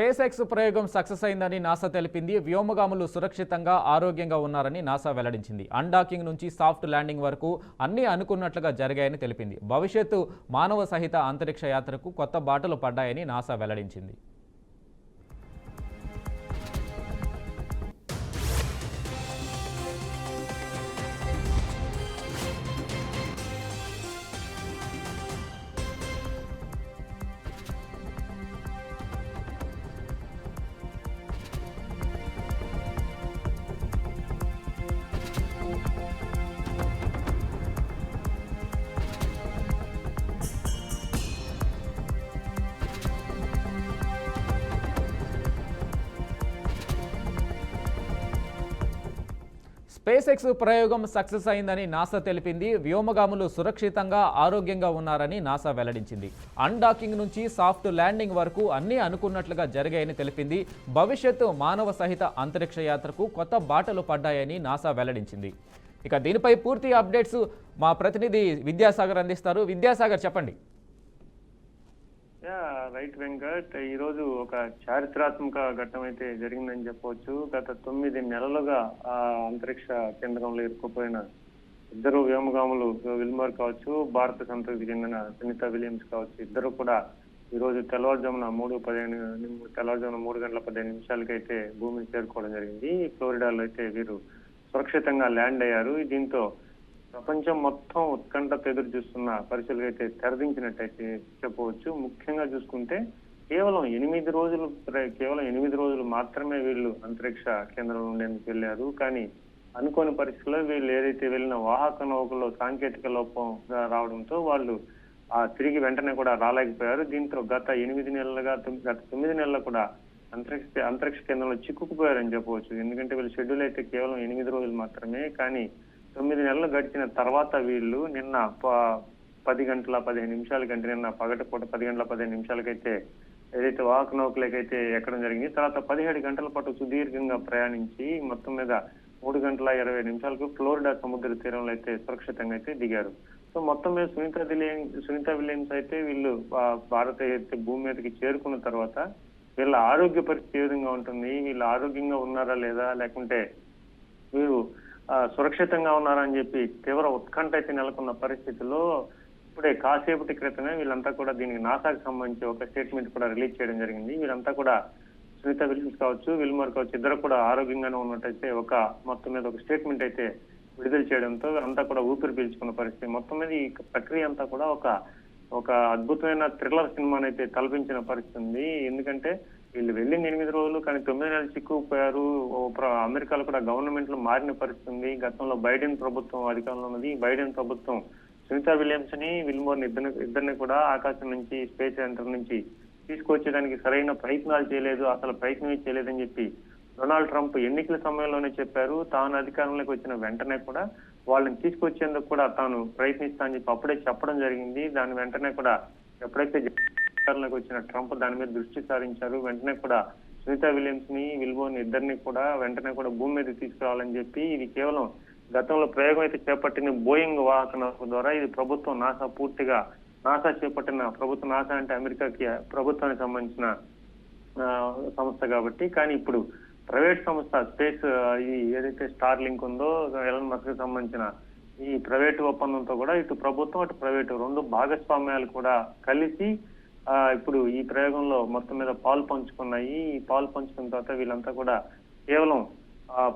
Space X ప్రయోగం success అయిందని NASA తెలిపింది. వ్యోమగాములు సురక్షితంగా ఆరోగ్యంగా ఉన్నారని నాసా వెల్లడించింది. అన్డాకింగ్ నుంచి సాఫ్ట్ ల్యాండింగ్ వరకు అన్నీ అనుకున్నట్లుగా జరిగాయని తెలిపింది. భవిష్యత్తు మానవ సహిత అంతరిక్ష యాత్రకు కొత్త బాటలు పడ్డాయని నాసా వెల్లడించింది. స్పేస్ ఎక్స్ ప్రయోగం సక్సెస్ అయిందని నాసా తెలిపింది. వ్యోమగాములు సురక్షితంగా ఆరోగ్యంగా ఉన్నారని నాసా వెల్లడించింది. అన్డాకింగ్ నుంచి సాఫ్ట్ ల్యాండింగ్ వరకు అన్నీ అనుకున్నట్లుగా జరిగాయని తెలిపింది. భవిష్యత్తు మానవ సహిత అంతరిక్ష యాత్రకు కొత్త బాటలు పడ్డాయని నాసా వెల్లడించింది. ఇక దీనిపై పూర్తి అప్డేట్స్ మా ప్రతినిధి విద్యాసాగర్ అందిస్తారు. విద్యాసాగర్, చెప్పండి. రైట్ వెంకట్, ఈరోజు ఒక చారిత్రాత్మక ఘట్టం అయితే జరిగిందని చెప్పవచ్చు. గత 9 నెలలుగా ఆ అంతరిక్ష కేంద్రంలో ఇరుక్కుపోయిన ఇద్దరు వ్యోమగాములు విల్మర్ కావచ్చు, భారత సంతతికి చెందిన సునీత విలియమ్స్ కావచ్చు, ఇద్దరు కూడా ఈరోజు తెల్లవారుజామున 3 గంటల 15 నిమిషాలకైతే భూమిని చేరుకోవడం జరిగింది. ఫ్లోరిడాలో అయితే వీరు సురక్షితంగా ల్యాండ్ అయ్యారు. దీంతో ప్రపంచం మొత్తం ఉత్కంఠతో ఎదురు చూస్తున్న పరిస్థితులు అయితే తెరదించినట్టయితే చెప్పవచ్చు. ముఖ్యంగా చూసుకుంటే కేవలం 8 రోజులు మాత్రమే వీళ్ళు అంతరిక్ష కేంద్రం ఉండేందుకు వెళ్ళారు. కానీ అనుకోని పరిస్థితుల్లో వీళ్ళు ఏదైతే వెళ్ళిన వాహక నౌకలో సాంకేతిక లోపం రావడంతో వాళ్ళు తిరిగి వెంటనే కూడా రాలేకపోయారు. దీంతో గత 9 నెలలుగా కూడా అంతరిక్ష కేంద్రంలో చిక్కుకుపోయారని చెప్పవచ్చు. ఎందుకంటే వీళ్ళ షెడ్యూల్ అయితే కేవలం 8 రోజులు మాత్రమే. కానీ 9 నెలలు గడిచిన తర్వాత వీళ్ళు నిన్న 10 గంటల 15 నిమిషాలకంటే నిన్న పగటిపూట 10 గంటల 15 నిమిషాలకైతే ఏదైతే వాహక నౌకలకైతే ఎక్కడం జరిగింది. తర్వాత 17 గంటల పాటు సుదీర్ఘంగా ప్రయాణించి మొత్తం మీద 3 గంటల 20 నిమిషాలకు ఫ్లోరిడా సముద్ర తీరంలో అయితే సురక్షితంగా అయితే దిగారు. సో మొత్తం మీద సునీత విలియమ్స్ అయితే వీళ్ళు భారత అయితే భూమి మీదకి చేరుకున్న తర్వాత వీళ్ళ ఆరోగ్య పరిస్థితి ఏ విధంగా ఉంటుంది, వీళ్ళు ఆరోగ్యంగా ఉన్నారా లేదా, లేకుంటే వీరు సురక్షితంగా ఉన్నారని చెప్పి తీవ్ర ఉత్కంఠ అయితే నెలకొన్న పరిస్థితుల్లో ఇప్పుడే కాసేపటి క్రితమే వీళ్ళంతా కూడా దీనికి నాసాకు సంబంధించి ఒక స్టేట్మెంట్ కూడా రిలీజ్ చేయడం జరిగింది. వీళ్ళంతా కూడా సునీత విలియమ్స్ కావచ్చు, విల్మర్ కావచ్చు, ఇద్దరు కూడా ఆరోగ్యంగానే ఉన్నట్టయితే మొత్తం మీద ఒక స్టేట్మెంట్ అయితే విడుదల చేయడంతో అంతా కూడా ఊపిరి పీల్చుకున్న పరిస్థితి. మొత్తం మీద ఈ ప్రక్రియ అంతా కూడా ఒక అద్భుతమైన థ్రిల్లర్ సినిమాని అయితే తలపించిన పరిస్థితి ఉంది. ఎందుకంటే వీళ్ళు వెళ్ళింది 8 రోజులు, కానీ 9 నెలలు చిక్కుకుపోయారు. అమెరికాలో కూడా గవర్నమెంట్ లో మారిన పరిస్థితి ఉంది. గతంలో బైడెన్ ప్రభుత్వం అధికారంలో ఉన్నది. బైడెన్ ప్రభుత్వం సునీత విలియమ్స్ ని విల్మోర్ ఇద్దరిని కూడా ఆకాశం నుంచి స్పేస్ సెంటర్ నుంచి తీసుకొచ్చేదానికి సరైన ప్రయత్నాలు చేయలేదు, అసలు ప్రయత్నమే చేయలేదని చెప్పి డొనాల్డ్ ట్రంప్ ఎన్నికల సమయంలోనే చెప్పారు. తాను అధికారంలోకి వచ్చిన వెంటనే కూడా వాళ్ళని తీసుకొచ్చేందుకు కూడా తాను ప్రయత్నిస్తా అని చెప్పి అప్పుడే చెప్పడం జరిగింది. దాని వెంటనే కూడా ఎప్పుడైతే అధికారంలోకి వచ్చిన ట్రంప్ దాని మీద దృష్టి సారించారు. వెంటనే కూడా సునీత విలియమ్స్ ని విల్మోర్ని ఇద్దరిని కూడా వెంటనే కూడా భూమి మీద తీసుకురావాలని చెప్పి ఇది కేవలం గతంలో ప్రయోగం అయితే చేపట్టిన బోయింగ్ వాహక నౌక ద్వారా ఇది ప్రభుత్వం నాసా చేపట్టిన ప్రభుత్వం. నాసా అంటే అమెరికాకి ప్రభుత్వానికి సంబంధించిన సంస్థ కాబట్టి. కానీ ఇప్పుడు ప్రైవేట్ సంస్థ స్పేస్ ఏదైతే స్టార్ లింక్ ఉందో ఎలన్ మస్క్ సంబంధించిన ఈ ప్రైవేటు ఒప్పందంతో కూడా ఇటు ప్రభుత్వం అటు ప్రైవేటు 2 భాగస్వామ్యాలు కూడా కలిసి ఇప్పుడు ఈ ప్రయోగంలో మొత్తం మీద పాలు పంచుకున్నాయి. ఈ పాలు పంచుకున్న తర్వాత వీళ్ళంతా కూడా కేవలం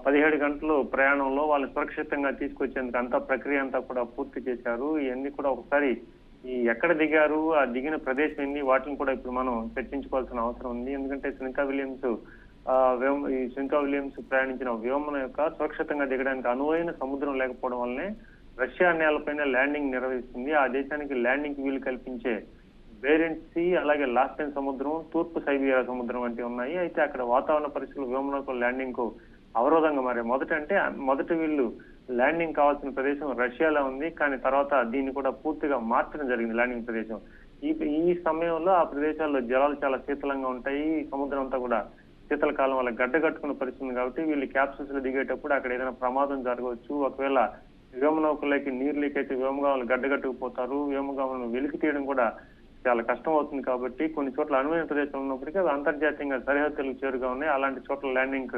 17 గంటలు ప్రయాణంలో వాళ్ళు సురక్షితంగా తీసుకొచ్చేందుకు అంతా ప్రక్రియ అంతా కూడా పూర్తి చేశారు. ఇవన్నీ కూడా ఒకసారి ఎక్కడ దిగారు, ఆ దిగిన ప్రదేశం ఏంది, వాటిని కూడా ఇప్పుడు మనం చర్చించుకోవాల్సిన అవసరం ఉంది. ఎందుకంటే సునీత విలియమ్స్ ప్రయాణించిన వ్యోమం యొక్క సురక్షితంగా దిగడానికి అనువైన సముద్రం లేకపోవడం వల్లనే రష్యా నేలపైన ల్యాండింగ్ నిర్వహిస్తుంది. ఆ దేశానికి ల్యాండింగ్ వీలు కల్పించే బేరెంట్స్ సీ, అలాగే లాస్టెన్ సముద్రం, తూర్పు సైబీరియా సముద్రం వంటివి ఉన్నాయి. అయితే అక్కడ వాతావరణ పరిస్థితులు వ్యోమనౌకల ల్యాండింగ్ కు అవరోధంగా మారాయి. మొదట వీళ్ళు ల్యాండింగ్ కావాల్సిన ప్రదేశం రష్యాలో ఉంది. కానీ తర్వాత దీన్ని కూడా పూర్తిగా మార్చడం జరిగింది ల్యాండింగ్ ప్రదేశం. ఈ సమయంలో ఆ ప్రదేశాల్లో జలాలు చాలా శీతలంగా ఉంటాయి. సముద్రం అంతా కూడా శీతలకాలం వల్ల గడ్డగట్టుకున్న పరిస్థితి కాబట్టి వీళ్ళు క్యాప్సూల్స్ లో దిగేటప్పుడు అక్కడ ఏదైనా ప్రమాదం జరగవచ్చు. ఒకవేళ వ్యోమనౌకలకి నీరు లీక్ అయితే వ్యోమగాములు గడ్డగట్టుకుపోతారు. వ్యోమగాములను వెలికి తీయడం కూడా చాలా కష్టం అవుతుంది కాబట్టి కొన్ని చోట్ల అనువైన ప్రదేశం ఉన్నప్పటికీ అవి అంతర్జాతీయంగా సరిహద్దులకు చేరుగా ఉన్నాయి. అలాంటి చోట్ల ల్యాండింగ్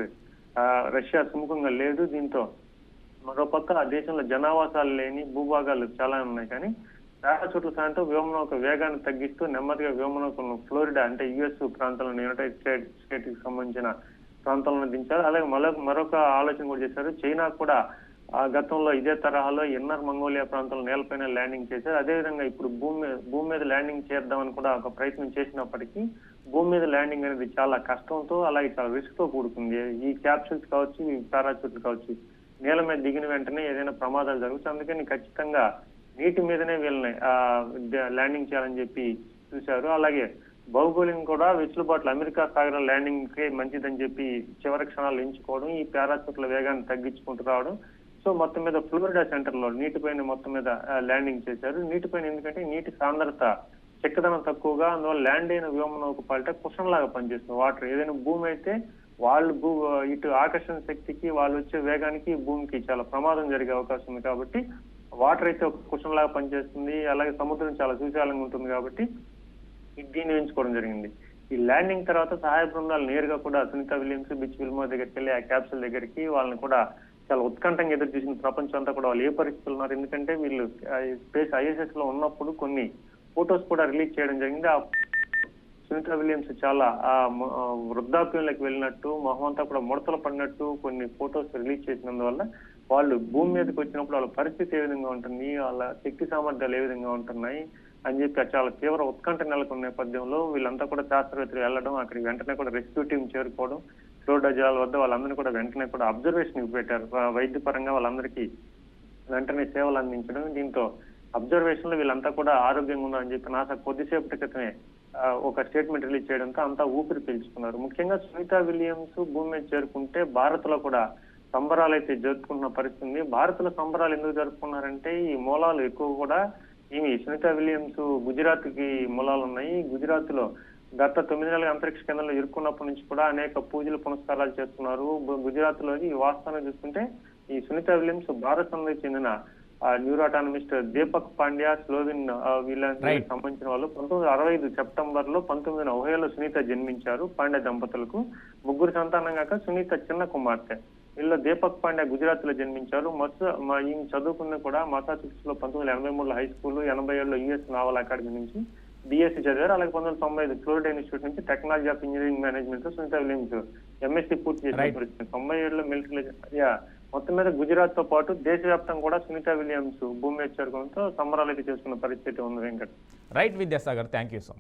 రష్యా సుముఖంగా లేదు. దీంతో మరోపక్క ఆ దేశంలో జనావాసాలు లేని భూభాగాలు చాలా ఉన్నాయి. కానీ పారాచూట్ల సాయంతో వ్యోమనౌక వేగాన్ని తగ్గిస్తూ నెమ్మదిగా వ్యోమనౌకను ఫ్లోరిడా అంటే యుఎస్ ప్రాంతంలోని యునైటెడ్ స్టేట్ కి సంబంధించిన ప్రాంతంలో దించారు. అలాగే మరొక ఆలోచన కూడా చేశారు. చైనా కూడా ఆ గతంలో ఇదే తరహాలో ఇన్నర్ మంగోలియా ప్రాంతంలో నేలపైన ల్యాండింగ్ చేశారు. అదేవిధంగా ఇప్పుడు భూమి మీద ల్యాండింగ్ చేద్దామని కూడా ఒక ప్రయత్నం చేసినప్పటికీ భూమి మీద ల్యాండింగ్ అనేది చాలా కష్టంతో అలాగే చాలా రిస్క్ తో కూడుకుంది. ఈ క్యాప్సూల్స్ కావచ్చు, ఈ పారాచూట్లు కావచ్చు, నేల మీద దిగిన వెంటనే ఏదైనా ప్రమాదాలు జరుగుతాయి. అందుకని ఖచ్చితంగా నీటి మీదనే వీళ్ళని ల్యాండింగ్ చేయాలని చెప్పి చూశారు. అలాగే భౌగోళికంగా కూడా వెసులుబాట్లు అమెరికా సాగర ల్యాండింగ్ కి మంచిదని చెప్పి చివరి క్షణాలు ఎంచుకోవడం, ఈ పారాచూట్ల వేగాన్ని తగ్గించుకుంటూ రావడం. సో మొత్తం మీద ఫ్లోరిడా సెంటర్ లో నీటిపైన మొత్తం మీద ల్యాండింగ్ చేశారు. నీటిపైన ఎందుకంటే నీటి సాంద్రత చెక్కదనం తక్కువగా, అందువల్ల ల్యాండ్ అయిన వ్యోమనౌక పాలిట కుషన్ లాగా పనిచేస్తుంది. వాటర్ ఏదైనా భూమి అయితే వాళ్ళు ఇటు ఆకర్షణ శక్తికి వాళ్ళు వచ్చే వేగానికి భూమికి చాలా ప్రమాదం జరిగే అవకాశం ఉంది. కాబట్టి వాటర్ అయితే ఒక కుషన్ లాగా పనిచేస్తుంది. అలాగే సముద్రం చాలా సువిశాలంగా ఉంటుంది కాబట్టి దీన్ని ఎంచుకోవడం జరిగింది. ఈ ల్యాండింగ్ తర్వాత సహాయ బృందాలు నేరుగా కూడా సునీత విలియమ్స్, బిచ్ విల్మోర్ దగ్గరికి వెళ్ళి ఆ క్యాప్సూల్ దగ్గరికి వాళ్ళని కూడా చాలా ఉత్కంఠంగా ఎదురు చూసిన ప్రపంచం అంతా కూడా వాళ్ళు ఏ పరిస్థితులు ఉన్నారు. ఎందుకంటే వీళ్ళు స్పేస్ ఐఎస్ఎస్ లో ఉన్నప్పుడు కొన్ని ఫొటోస్ కూడా రిలీజ్ చేయడం జరిగింది. ఆ సునీత విలియమ్స్ చాలా వృద్ధాప్యంలోకి వెళ్ళినట్టు, మొహం అంతా కూడా ముడతలు పడినట్టు కొన్ని ఫొటోస్ రిలీజ్ చేసినందువల్ల వాళ్ళు భూమి మీదకి వచ్చినప్పుడు వాళ్ళ పరిస్థితి ఏ విధంగా ఉంటుంది, వాళ్ళ శక్తి సామర్థ్యాలు ఏ విధంగా ఉంటున్నాయి అని చెప్పి చాలా తీవ్ర ఉత్కంఠ నెలకొన్న నేపథ్యంలో వీళ్ళంతా కూడా శాస్త్రవేత్తలు వెళ్ళడం, అక్కడికి వెంటనే కూడా రెస్క్యూ టీం చేరుకోవడం, ఫ్లోరిడా జలాల వద్ద వాళ్ళందరినీ కూడా వెంటనే కూడా అబ్జర్వేషన్ పెట్టారు. వైద్య పరంగా వాళ్ళందరికీ వెంటనే సేవలు అందించడం. దీంతో అబ్జర్వేషన్ లో వీళ్ళంతా కూడా ఆరోగ్యంగా ఉన్నారని చెప్పి నాసా కొద్దిసేపటి క్రితమే ఒక స్టేట్మెంట్ రిలీజ్ చేయడంతో అంతా ఊపిరి పీల్చుకున్నారు. ముఖ్యంగా సునీత విలియమ్స్ భూమి మీద చేరుకుంటే భారత్ లో కూడా సంబరాలు అయితే జరుపుకుంటున్న పరిస్థితి. భారత్ లో సంబరాలు ఎందుకు జరుపుకున్నారంటే ఈ మూలాలు ఎక్కువ కూడా ఈమె సునీత విలియమ్స్ గుజరాత్ కి మూలాలు ఉన్నాయి. గుజరాత్ లో గత 9 నెలల అంతరిక్ష కేంద్రంలో ఇరుక్కున్నప్పటి నుంచి కూడా అనేక పూజలు పునస్కారాలు చేస్తున్నారు. గుజరాత్ లో ఈ వాస్తవాన్ని చూసుకుంటే ఈ సునీత విలియమ్స్ భారత్ సంఘానికి చెందిన న్యూరోటానమిస్ట్ దీపక్ పాండ్యా, స్లోవిన్ వీళ్ళకి సంబంధించిన వాళ్ళు 1965 సెప్టెంబర్ లో 19న ఒహియోలో సునీత జన్మించారు. పాండ్యా దంపతులకు 3 సంతానం కాక సునీత చిన్న కుమార్తె. వీళ్ళు దీపక్ పాండ్యా గుజరాత్ లో జన్మించారు. ఈమె చదువుకున్న కూడా మసాచుసెట్స్ లో 1983లో హై స్కూల్, 87లో యుఎస్ నావల్ అకాడమీ నుంచి బిఎస్సీ చదివారు. అలాగే 1995 ఫ్లోరిడా ఇన్స్టిట్యూట్ నుంచి టెక్నాలజీ ఆఫ్ ఇంజనీరింగ్ మేనేజ్మెంట్ లో సునీత విలియమ్స్ ఎంఎస్సీ పూర్తి చేసిన పరిస్థితి. 97లో మిలిటరీ మొత్తం మీద గుజరాత్ తో పాటు దేశవ్యాప్తంగా కూడా సునీత విలియమ్స్ భూమి మీద చేరుకోవడంతో సంబరాలు అయితే చేసుకున్న పరిస్థితి ఉంది. Venkat. Right Vidyasagar, thank you so much.